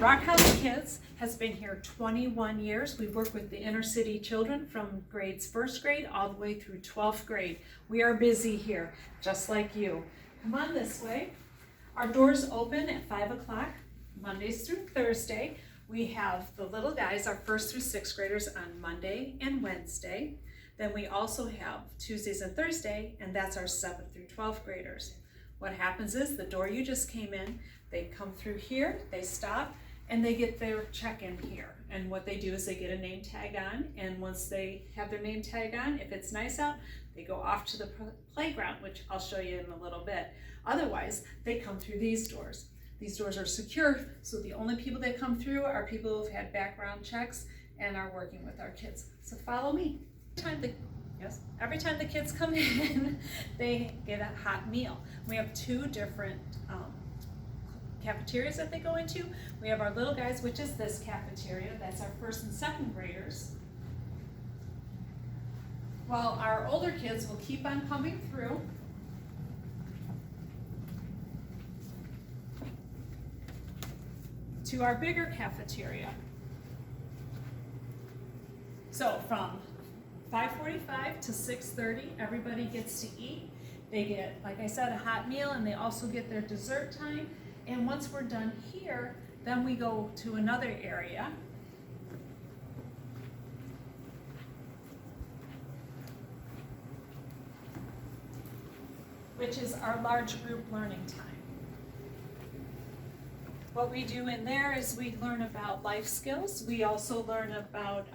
Rock House Kids has been here 21 years. We work with the inner city children from grades 1st grade all the way through 12th grade. We are busy here, just like you. Come on this way. Our doors open at 5 o'clock, Mondays through Thursday. We have the little guys, our 1st through 6th graders, on Monday and Wednesday. Then we also have Tuesdays and Thursday, and that's our 7th through 12th graders. What happens is the door you just came in, they come through here, they stop, and they get their check-in here. And what they do is they get a name tag on, and once they have their name tag on, if it's nice out, they go off to the playground, which I'll show you in a little bit. Otherwise, they come through these doors. These doors are secure, so the only people that come through are people who've had background checks and are working with our kids. So follow me. Every time the kids come in, they get a hot meal. We have 2 different cafeterias that they go into. We have our little guys, which is this cafeteria. That's our 1st and 2nd graders. While our older kids will keep on coming through. To our bigger cafeteria. So from 5:45 to 6:30, everybody gets to eat. They get, like I said, a hot meal, and they also get their dessert time. And once we're done here, then we go to another area. Which is our large group learning time. What we do in there is we learn about life skills. We also learn about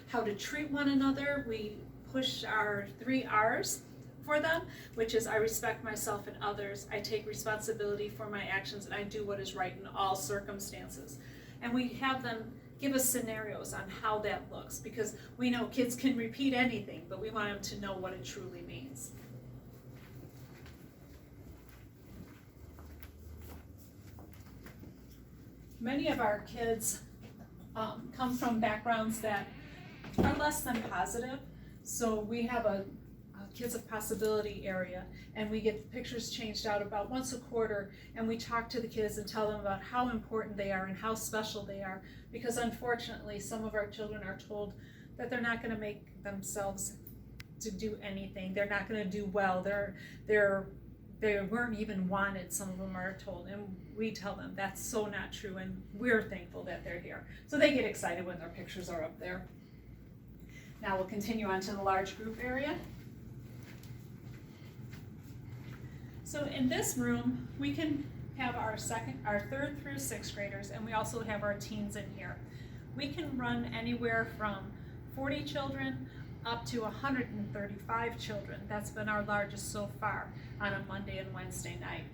how to treat one another. We push our 3 R's for them, which is I respect myself and others, I take responsibility for my actions, and I do what is right in all circumstances. And we have them give us scenarios on how that looks, because we know kids can repeat anything, but we want them to know what it truly means. Many of our kids come from backgrounds that are less than positive. So we have a Kids of Possibility area, and we get pictures changed out about once a quarter, and we talk to the kids and tell them about how important they are and how special they are, because unfortunately some of our children are told that they're not going to make themselves to do anything. They're not going to do well. They weren't even wanted, some of them are told, and we tell them that's so not true, and we're thankful that they're here. So they get excited when their pictures are up there. Now we'll continue on to the large group area. So in this room, we can have our 3rd through 6th graders, and we also have our teens in here. We can run anywhere from 40 children up to 135 children. That's been our largest so far on a Monday and Wednesday night.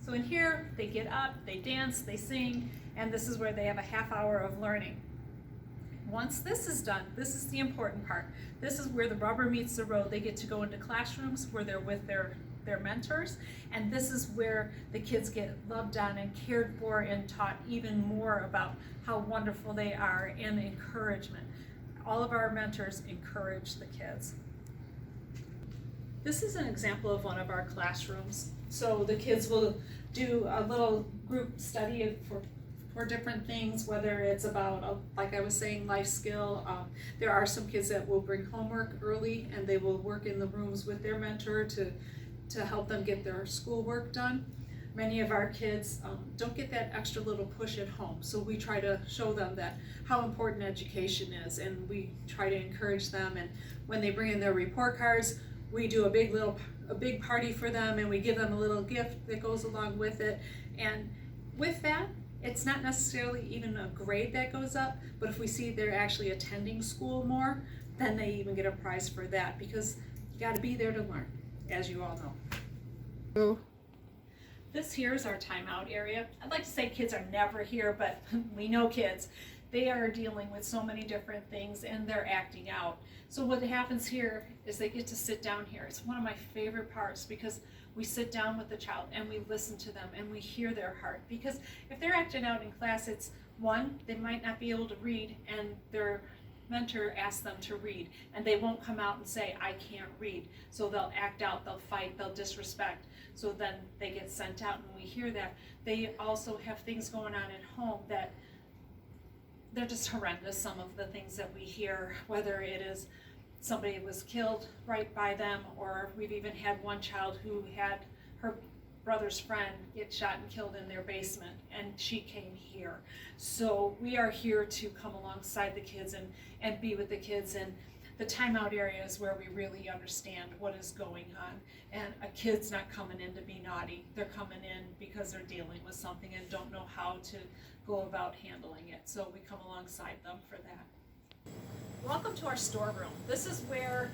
So in here, they get up, they dance, they sing, and this is where they have a half hour of learning. Once this is done, this is the important part. This is where the rubber meets the road. They get to go into classrooms where they're with their mentors, and this is where the kids get loved on and cared for and taught even more about how wonderful they are, and encouragement. All of our mentors encourage the kids. This is an example of one of our classrooms. So the kids will do a little group study for different things, whether it's about, like I was saying, life skill. There are some kids that will bring homework early, and they will work in the rooms with their mentor to help them get their schoolwork done. Many of our kids don't get that extra little push at home, so we try to show them that how important education is, and we try to encourage them. And when they bring in their report cards, we do a big party for them, and we give them a little gift that goes along with it. And with that, it's not necessarily even a grade that goes up, but if we see they're actually attending school more, then they even get a prize for that, because you got to be there to learn, as you all know. This here is our timeout area. I'd like to say kids are never here, but we know kids. They are dealing with so many different things, and they're acting out. So what happens here is they get to sit down here. It's one of my favorite parts, because we sit down with the child and we listen to them and we hear their heart. Because if they're acting out in class, it's one, they might not be able to read, and they're mentor asks them to read, and they won't come out and say, I can't read. So they'll act out, they'll fight, they'll disrespect. So then they get sent out, and we hear that. They also have things going on at home that they're just horrendous, some of the things that we hear, whether it is somebody was killed right by them, or we've even had one child who had her brother's friend get shot and killed in their basement, and she came here. So we are here to come alongside the kids and be with the kids, and the timeout area is where we really understand what is going on. And a kid's not coming in to be naughty. They're coming in because they're dealing with something and don't know how to go about handling it. So we come alongside them for that. Welcome to our storeroom. This is where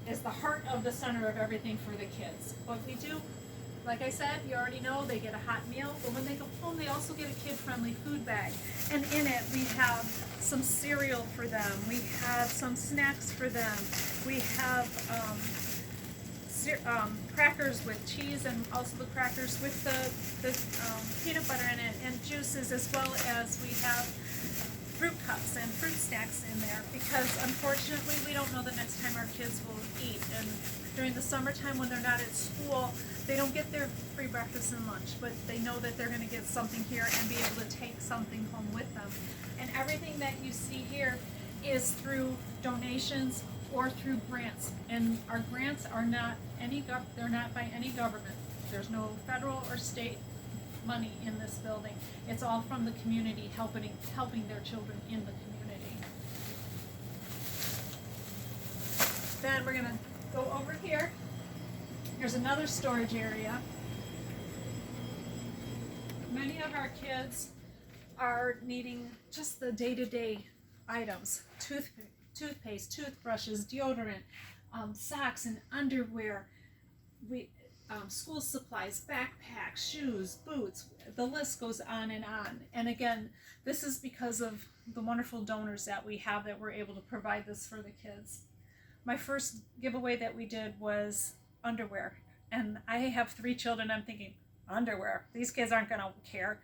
is the heart of the center of everything for the kids. What we do, like I said, you already know, they get a hot meal, but when they go home, they also get a kid-friendly food bag. And in it, we have some cereal for them. We have some snacks for them. We have crackers with cheese, and also the crackers with the peanut butter in it, and juices, as well as we have fruit cups and fruit snacks in there, because unfortunately we don't know the next time our kids will eat. And during the summertime when they're not at school, they don't get their free breakfast and lunch, but they know that they're going to get something here and be able to take something home with them. And everything that you see here is through donations or through grants. And our grants are not they're not by any government. There's no federal or state money in this building. It's all from the community helping their children in the community. Then we're gonna go over here. Here's another storage area. Many of our kids are needing just the day-to-day items: toothpaste, toothbrushes, deodorant, socks and underwear, school supplies, backpacks, shoes, boots. The list goes on and on. And again, this is because of the wonderful donors that we have that were able to provide this for the kids. My first giveaway that we did was underwear. And I have 3 children. I'm thinking, underwear? These kids aren't going to care.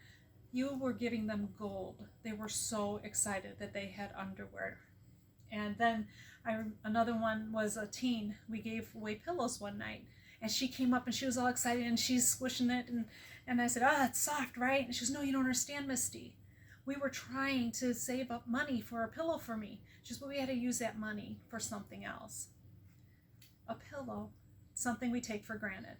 You were giving them gold. They were so excited that they had underwear. And then another one was a teen. We gave away pillows one night. And she came up and she was all excited and she's squishing it. And I said, it's soft, right? And she goes, no, you don't understand, Misty. We were trying to save up money for a pillow for me. She goes, but we had to use that money for something else. A pillow, something we take for granted.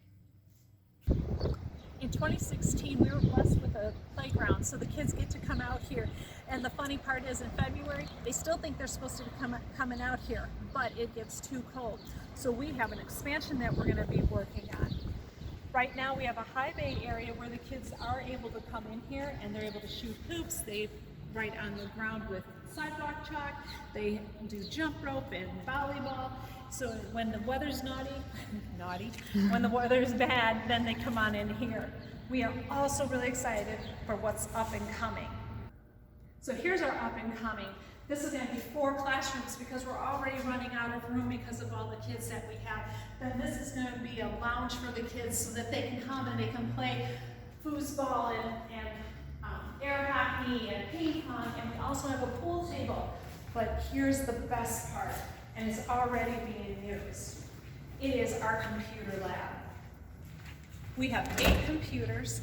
In 2016, we were blessed with a playground, so the kids get to come out here. And the funny part is, in February, they still think they're supposed to be coming out here, but it gets too cold. So we have an expansion that we're going to be working on. Right now, we have a high bay area where the kids are able to come in here and they're able to shoot hoops. They write on the ground with sidewalk chalk. They do jump rope and volleyball. So when the weather's when the weather's bad, then they come on in here. We are also really excited for what's up and coming. So here's our up and coming. This is going to be 4 classrooms because we're already running out of room because of all the kids that we have. Then this is going to be a lounge for the kids so that they can come and they can play foosball and air hockey and ping pong, and we also have a pool table. But here's the best part, and it's already being used. It is our computer lab. We have 8 computers,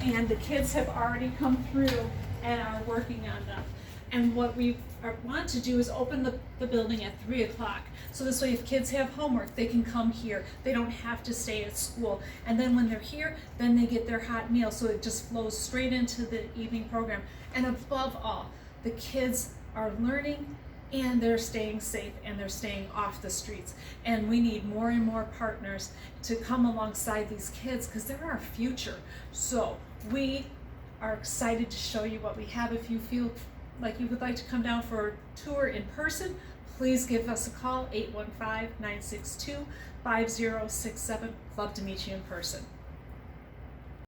and the kids have already come through and are working on them. And what we want to do is open the building at 3 o'clock. So this way, if kids have homework, they can come here. They don't have to stay at school. And then when they're here, then they get their hot meal. So it just flows straight into the evening program. And above all, the kids are learning and they're staying safe and they're staying off the streets. And we need more and more partners to come alongside these kids because they're our future. So we are excited to show you what we have. If you feel like you would like to come down for a tour in person, please give us a call, 815-962-5067. Love to meet you in person.